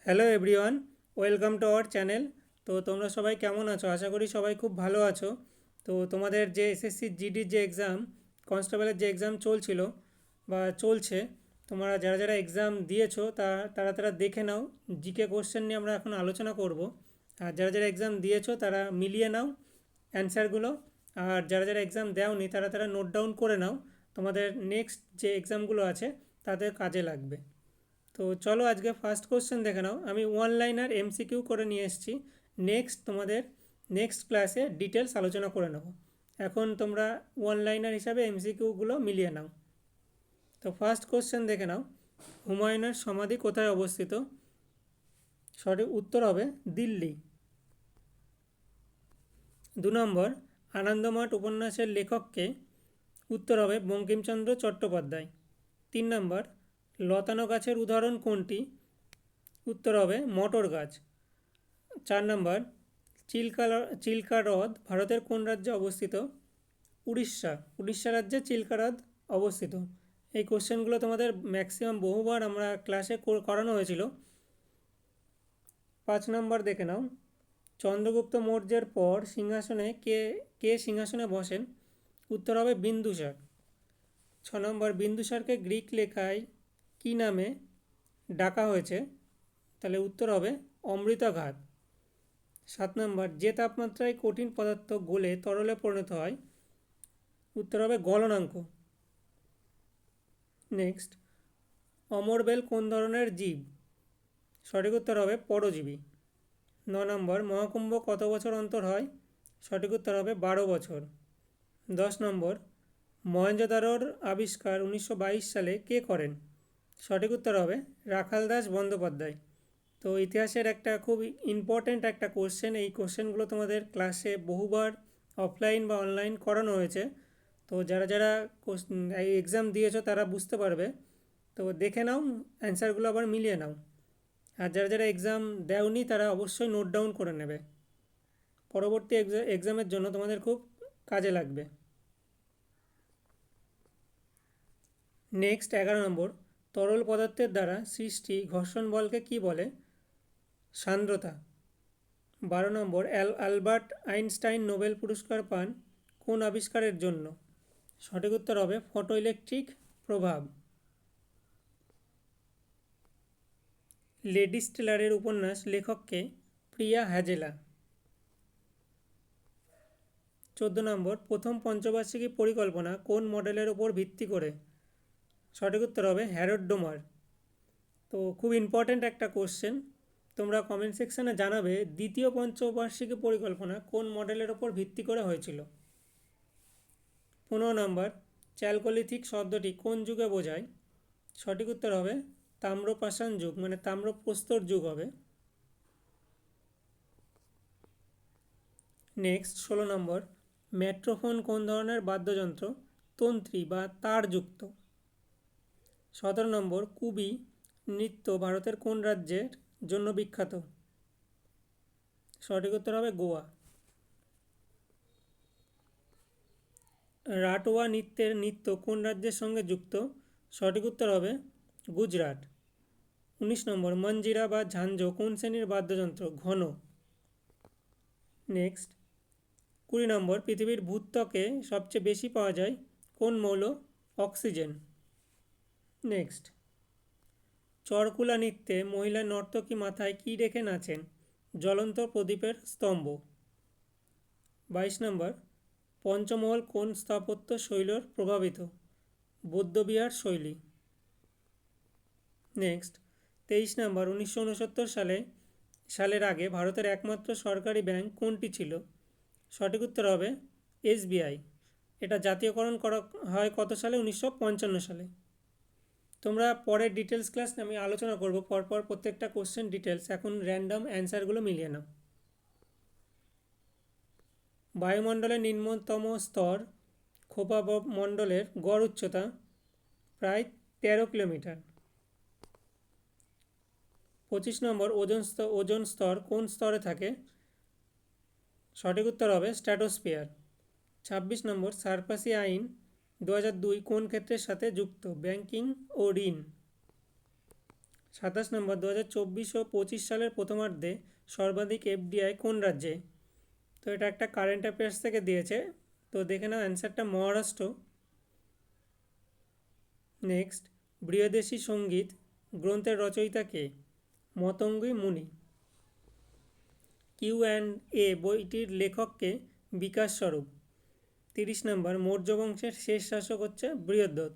Hello everyone, welcome to our channel. তো তোমরা সবাই কেমন আছো? আশা করি সবাই খুব ভালো আছো। তো তোমাদের যে এসএসসি জিডির যে এক্সাম, কনস্টেবলের যে এক্সাম চলছিল বা চলছে, তোমরা যারা যারা এক্সাম দিয়েছো তারা তারা দেখে নাও। জিকে কোশ্চেন নিয়ে আমরা এখন আলোচনা করব। আর যারা যারা এক্সাম দিয়েছো তারা মিলিয়ে নাও অ্যান্সারগুলো। আর যারা যারা এক্সাম দেওনি তারা তারা নোট ডাউন করে নাও। তোমাদের নেক্সট যে এক্সামগুলো আছে তাদের কাজে লাগবে। তো চলো আজকে ফার্স্ট কোশ্চেন দেখে নাও। আমি ওয়ান লাইনার এমসিকিউ করে নিয়ে এসেছি। তোমাদের নেক্সট ক্লাসে ডিটেলস আলোচনা করে নেব। এখন তোমরা ওয়ান লাইনার হিসাবে এমসিকিউগুলো মিলিয়ে নাও। তো ফার্স্ট কোশ্চেন দেখে নাও, হুমায়ুনের সমাধি কোথায় অবস্থিত? সঠিক উত্তর হবে দিল্লি। 2 নম্বর, আনন্দমঠ উপন্যাসের লেখককে? উত্তর হবে বঙ্কিমচন্দ্র চট্টোপাধ্যায়। 3 নম্বর, লতানো গাছের উদাহরণ কোনটি? উত্তর হবে মটর গাছ। 4 নম্বর, চিল্কা হ্রদ ভারতের কোন রাজ্যে অবস্থিত? উড়িষ্যা রাজ্যে চিল্কা হ্রদ অবস্থিত। এই কোশ্চেনগুলো তোমাদের ম্যাক্সিমাম বহুবার আমরা ক্লাসে করানো হয়েছিল। 5 নম্বর দেখে নাও, চন্দ্রগুপ্ত মৌর্যের পর সিংহাসনে কে কে সিংহাসনে বসেন? উত্তর হবে বিন্দুসার। 6 নম্বর, বিন্দুসারকে গ্রিক লেখায় কী নামে ডাকা হয়েছে? তাহলে উত্তর হবে অমৃতঘাত। 7 নম্বর, যে তাপমাত্রায় কঠিন পদার্থ গলে তরলে পরিণত হয়? উত্তর হবে গলনাঙ্ক। নেক্সট, অমরবেল কোন ধরনের জীব? সঠিক উত্তর হবে পরজীবী। 9 নম্বর, মহাকুম্ভ কত বছর অন্তর হয়? সঠিক উত্তর হবে 12 বছর। 10 নম্বর, মহেঞ্জোদারোর আবিষ্কার 1922 সালে কে করেন? সঠিক উত্তর হবে রাখালদাস বন্দ্যোপাধ্যায়। তো ইতিহাসের একটা খুব ইম্পর্ট্যান্ট একটা কোশ্চেন। এই কোশ্চেনগুলো তোমাদের ক্লাসে বহুবার অফলাইন বা অনলাইন করানো হয়েছে। তো যারা যারা এই এক্সাম দিয়েছো তারা বুঝতে পারবে। তো দেখে নাও, অ্যান্সারগুলো আবার মিলিয়ে নাও। আর যারা যারা এক্সাম দেওনি তারা অবশ্যই নোট ডাউন করে নেবে, পরবর্তী এক্সামের জন্য তোমাদের খুব কাজে লাগবে। নেক্সট 11 নম্বর, তরল পদার্থের দ্বারা সৃষ্টি ঘর্ষণ বলকে কী বলে? সান্দ্রতা। 12 নম্বর, আলবার্ট আইনস্টাইন নোবেল পুরস্কার পান কোন আবিষ্কারের জন্য? সঠিক উত্তর হবে ফটোইলেকট্রিক প্রভাব। লেডি স্টেলারের উপন্যাস লেখককে? প্রিয়া হ্যাজেলা। 14 নম্বর, প্রথম পঞ্চবার্ষিকী পরিকল্পনা কোন মডেলের ওপর ভিত্তি করে? সঠিক উত্তর হবে হ্যারড ডোমার। তো খুব ইম্পর্ট্যান্ট একটা কোশ্চেন, তোমরা কমেন্ট সেকশানে জানাবে দ্বিতীয় পঞ্চবার্ষিকী পরিকল্পনা কোন মডেলের ওপর ভিত্তি করে হয়েছিল। 15 নম্বর, চ্যালকোলিথিক শব্দটি কোন যুগে বোঝায়? সঠিক উত্তর হবে তাম্রপাষাণ যুগ, মানে তাম্রপ্রস্তর যুগ হবে। নেক্সট 16 নম্বর, ম্যাট্রোফোন কোন ধরনের বাদ্যযন্ত্র? তন্ত্রী বা তারযুক্ত। 17 নম্বর, কুবি নৃত্য ভারতের কোন রাজ্যের জন্য বিখ্যাত? সঠিক উত্তর হবে গোয়া। রাটওয়া নৃত্য কোন রাজ্যের সঙ্গে যুক্ত? সঠিক উত্তর হবে গুজরাট। 19 নম্বর, মঞ্জিরা বা ঝাঞ্ঝো কোন শ্রেণীর বাদ্যযন্ত্র? ঘন। নেক্সট 20 নম্বর, পৃথিবীর ভূত্বকে সবচেয়ে বেশি পাওয়া যায় কোন মৌল? অক্সিজেন। নেক্সট, চরকুলা নৃত্যে মহিলা নর্তকী মাথায় কী রেখে নাচেন? জ্বলন্ত প্রদীপের স্তম্ভ। 22 নম্বর, পঞ্চমহল কোন স্থাপত্য শৈলীর প্রভাবিত? বৌদ্ধবিহার শৈলী। নেক্সট 23 নম্বর, 1969 সালের আগে ভারতের একমাত্র সরকারি ব্যাংক কোনটি ছিল? সঠিক উত্তর হবে এসবিআই। এটা জাতীয়করণ করা হয় কত সালে? 1955 সালে। তোমরা পরের ডিটেলস ক্লাস আমি আলোচনা করব পরপর প্রত্যেকটা কোশ্চেন ডিটেলস। এখন র্যান্ডম অ্যান্সারগুলো মিলিয়ে নাও। বায়ুমণ্ডলের নিম্নতম স্তর খোপা মণ্ডলের গড় উচ্চতা প্রায় 13 কিলোমিটার। 25 নম্বর, ওজোন স্তর কোন স্তরে থাকে? সঠিক উত্তর হবে স্ট্র্যাটোস্ফিয়ার। 26 নম্বর, সারফাসি আইন 2002 কোন ক্ষেত্রের সাথে যুক্ত? ব্যাংকিং ও ঋণ। নম্বর 2024 ও 25 সালের প্রথমার্ধে সর্বাধিক এফডিআই কোন রাজ্যে? তো এটা একটা কারেন্ট অ্যাফেয়ার্স থেকে দিয়েছে, তো দেখে নাও অ্যান্সারটা মহারাষ্ট্র। নেক্সট, বৃহদেশী সঙ্গীত গ্রন্থের রচয়িতা কে? মতঙ্গী মুনি। কিউ&এ বইটির লেখককে? বিকাশ স্বরূপ। 30 নম্বর, মৌর্য বংশের শেষ শাসক হচ্ছে বৃহদ্রথ।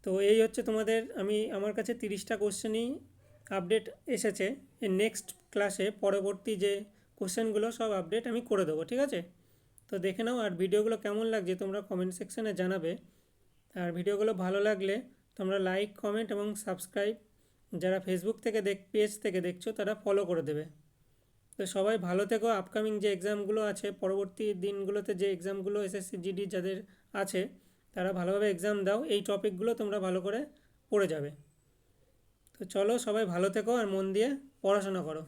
তো এই হচ্ছে তোমাদের, আমার কাছে 30টা কোশ্চেনই আপডেট এসেছে। এর নেক্সট ক্লাসে পরবর্তী যে কোশ্চেনগুলো সব আপডেট আমি করে দেবো, ঠিক আছে? তো দেখে নাও, আর ভিডিওগুলো কেমন লাগছে তোমরা কমেন্ট সেকশানে জানাবে। আর ভিডিওগুলো ভালো লাগলে তোমরা লাইক, কমেন্ট এবং সাবস্ক্রাইব, যারা ফেসবুক থেকে পেজ থেকে দেখছো তারা ফলো করে দেবে। তো সবাই ভালো থেকো। আপকামিং যে এক্সামগুলো আছে, পরবর্তী দিনগুলোতে যে এক্সামগুলো এসএসসি জিডি যাদের আছে তারা ভালোভাবে এক্সাম দাও, এই টপিকগুলো তোমরা ভালো করে পড়ে যাবে। তো চলো, সবাই ভালো থেকো আর মন দিয়ে পড়াশোনা করো।